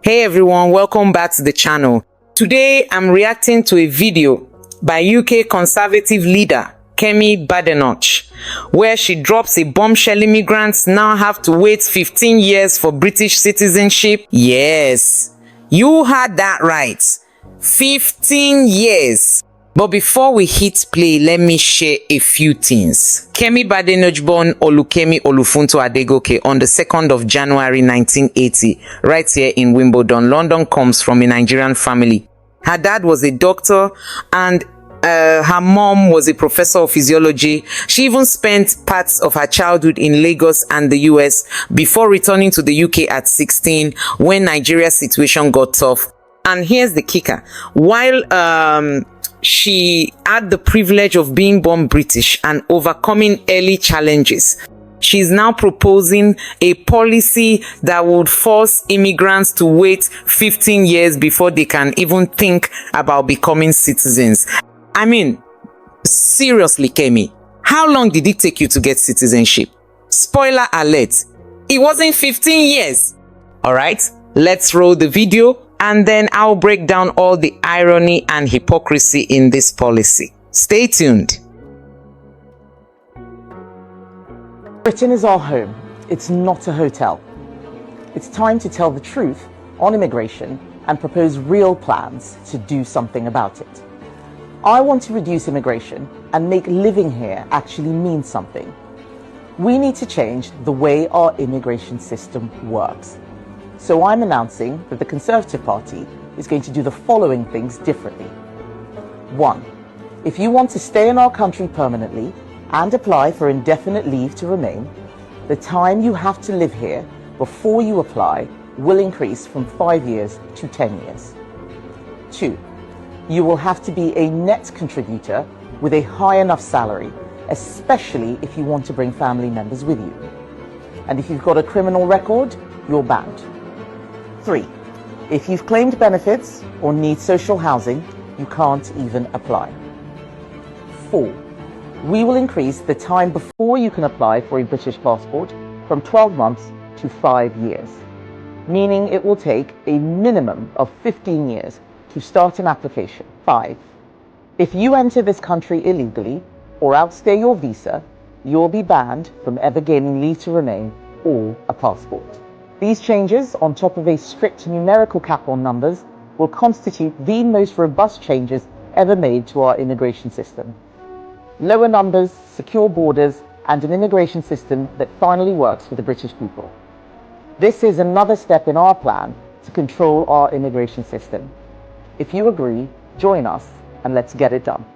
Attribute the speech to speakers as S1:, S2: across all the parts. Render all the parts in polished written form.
S1: Hey everyone, welcome back to the channel. Today I'm reacting to a video by UK Conservative leader Kemi Badenoch, where she drops a bombshell immigrants now have to wait 15 years for British citizenship. Yes, you heard that right. 15 years. But before we hit play, let me share a few things. Kemi Badenoch born Olukemi Olufunto Adegoke on the 2nd of January 1980, right here in Wimbledon, London, comes from a Nigerian family. Her dad was a doctor and her mom was a professor of physiology. She even spent parts of her childhood in Lagos and the US before returning to the UK at 16 when Nigeria's situation got tough. And here's the kicker. While she had the privilege of being born British and overcoming early challenges, she's now proposing a policy that would force immigrants to wait 15 years before they can even think about becoming citizens. I mean, seriously, Kemi, how long did it take you to get citizenship? Spoiler alert, it wasn't 15 years. All right, let's roll the video and then I'll break down all the irony and hypocrisy in this policy. Stay tuned.
S2: Britain is our home. It's not a hotel. It's time to tell the truth on immigration and propose real plans to do something about it. I want to reduce immigration and make living here actually mean something. We need to change the way our immigration system works. So I'm announcing that the Conservative Party is going to do the following things differently. 1. If you want to stay in our country permanently and apply for indefinite leave to remain, the time you have to live here before you apply will increase from 5 years to 10 years. 2. You will have to be a net contributor with a high enough salary, especially if you want to bring family members with you. And if you've got a criminal record, you're banned. 3. If you've claimed benefits or need social housing, you can't even apply. 4. We will increase the time before you can apply for a British passport from 12 months to 5 years, meaning it will take a minimum of 15 years to start an application. 5. If you enter this country illegally or outstay your visa, you'll be banned from ever gaining leave to remain or a passport. These changes, on top of a strict numerical cap on numbers, will constitute the most robust changes ever made to our immigration system. Lower numbers, secure borders, and an immigration system that finally works for the British people. This is another step in our plan to control our immigration system. If you agree, join us and let's get it done.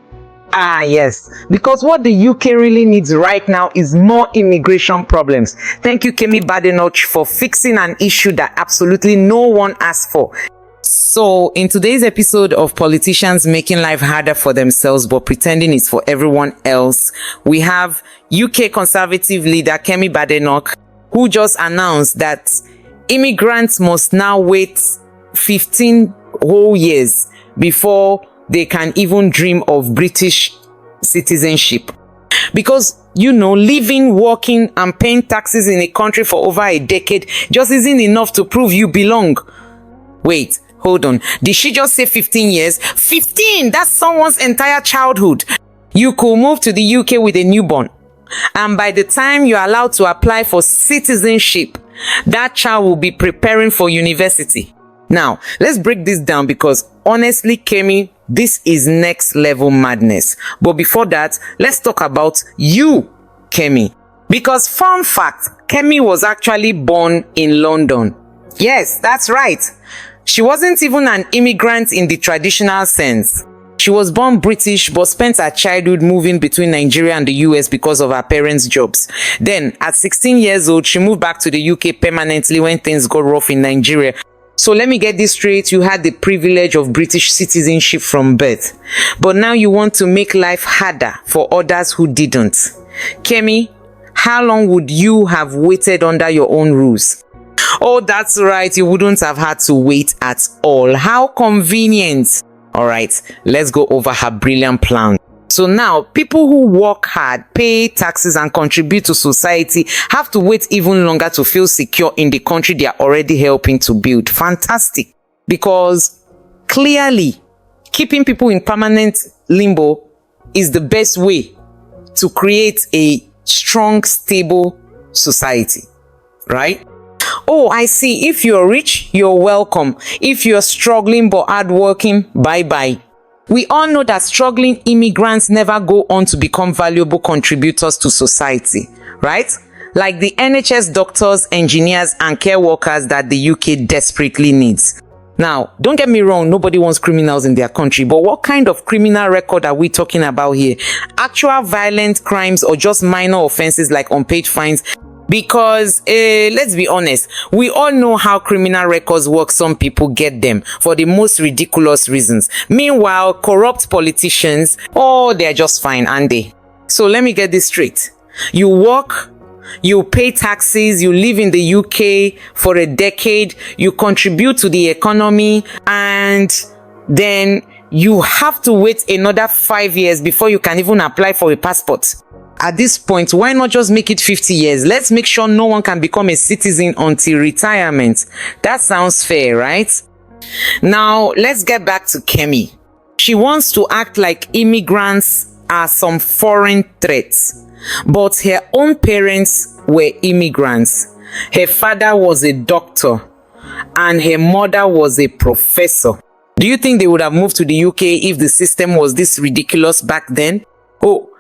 S1: Ah, yes, because what the UK really needs right now is more immigration problems. Thank you, Kemi Badenoch, for fixing an issue that absolutely no one asked for. So, in today's episode of Politicians Making Life Harder for Themselves but Pretending It's for Everyone Else, we have UK Conservative leader Kemi Badenoch, who just announced that immigrants must now wait 15 whole years before they can even dream of British citizenship. Because, you know, living, working, and paying taxes in a country for over a decade just isn't enough to prove you belong. Wait, hold on. Did she just say 15 years? 15! That's someone's entire childhood. You could move to the UK with a newborn, and by the time you're allowed to apply for citizenship, that child will be preparing for university. Now, let's break this down because honestly, Kemi, this is next level madness. But before that, let's talk about you, Kemi. Because fun fact, Kemi was actually born in London. Yes, that's right. She wasn't even an immigrant in the traditional sense. She was born British but spent her childhood moving between Nigeria and the US because of her parents' jobs. Then, at 16 years old, she moved back to the UK permanently when things got rough in Nigeria. So let me get this straight, you had the privilege of British citizenship from birth, but now you want to make life harder for others who didn't. Kemi, how long would you have waited under your own rules? Oh, that's right, you wouldn't have had to wait at all. How convenient. All right, let's go over her brilliant plan. So now, people who work hard, pay taxes, and contribute to society have to wait even longer to feel secure in the country they are already helping to build. Fantastic. Because clearly, keeping people in permanent limbo is the best way to create a strong, stable society, right? Oh, I see. If you're rich, you're welcome. If you're struggling but hardworking, bye-bye. We all know that struggling immigrants never go on to become valuable contributors to society, right? Like the NHS doctors, engineers, and care workers that the UK desperately needs. Now, don't get me wrong, nobody wants criminals in their country, but what kind of criminal record are we talking about here? Actual violent crimes or just minor offenses like unpaid fines? Because let's be honest, we all know how criminal records work. Some people get them for the most ridiculous reasons. Meanwhile, corrupt politicians, oh, they're just fine, aren't they? So let me get this straight. You work, you pay taxes, you live in the UK for a decade, you contribute to the economy, and then you have to wait another 5 years before you can even apply for a passport. At this point, why not just make it 50 years? Let's make sure no one can become a citizen until retirement. That sounds fair, right? Now, let's get back to Kemi. She wants to act like immigrants are some foreign threats, but her own parents were immigrants. Her father was a doctor and her mother was a professor. Do you think they would have moved to the UK if the system was this ridiculous back then? Oh,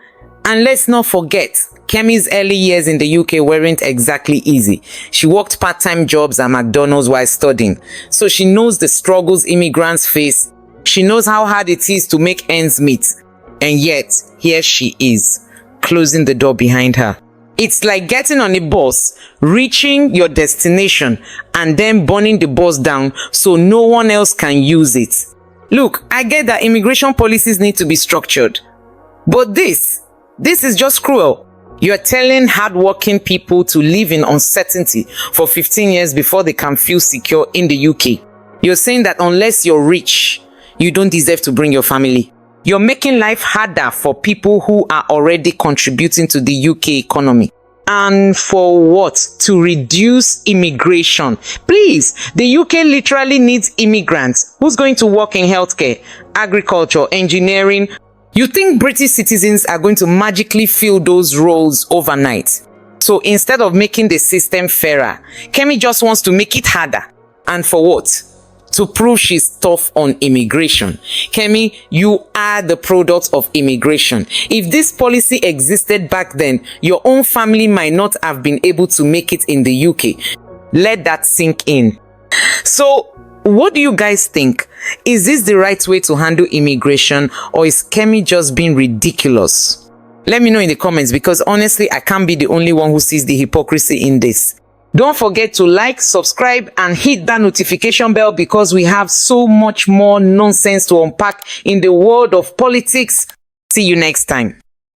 S1: and let's not forget, Kemi's early years in the UK weren't exactly easy. She worked part-time jobs at McDonald's while studying, so she knows the struggles immigrants face. She knows how hard it is to make ends meet. And yet, here she is, closing the door behind her. It's like getting on a bus, reaching your destination, and then burning the bus down so no one else can use it. Look, I get that immigration policies need to be structured, but this is just cruel. You're telling hardworking people to live in uncertainty for 15 years before they can feel secure in the UK. You're saying that unless you're rich, you don't deserve to bring your family. You're making life harder for people who are already contributing to the UK economy. And for what? To reduce immigration. Please, the UK literally needs immigrants. Who's going to work in healthcare, agriculture, engineering? You think British citizens are going to magically fill those roles overnight? So instead of making the system fairer, Kemi just wants to make it harder. And for what? To prove she's tough on immigration. Kemi, you are the product of immigration. If this policy existed back then, your own family might not have been able to make it in the UK. Let that sink in. So, what do you guys think? Is this the right way to handle immigration, or is Kemi just being ridiculous? Let me know in the comments, because honestly, I can't be the only one who sees the hypocrisy in this. Don't forget to like, subscribe, and hit that notification bell, because we have so much more nonsense to unpack in the world of politics. See you next time.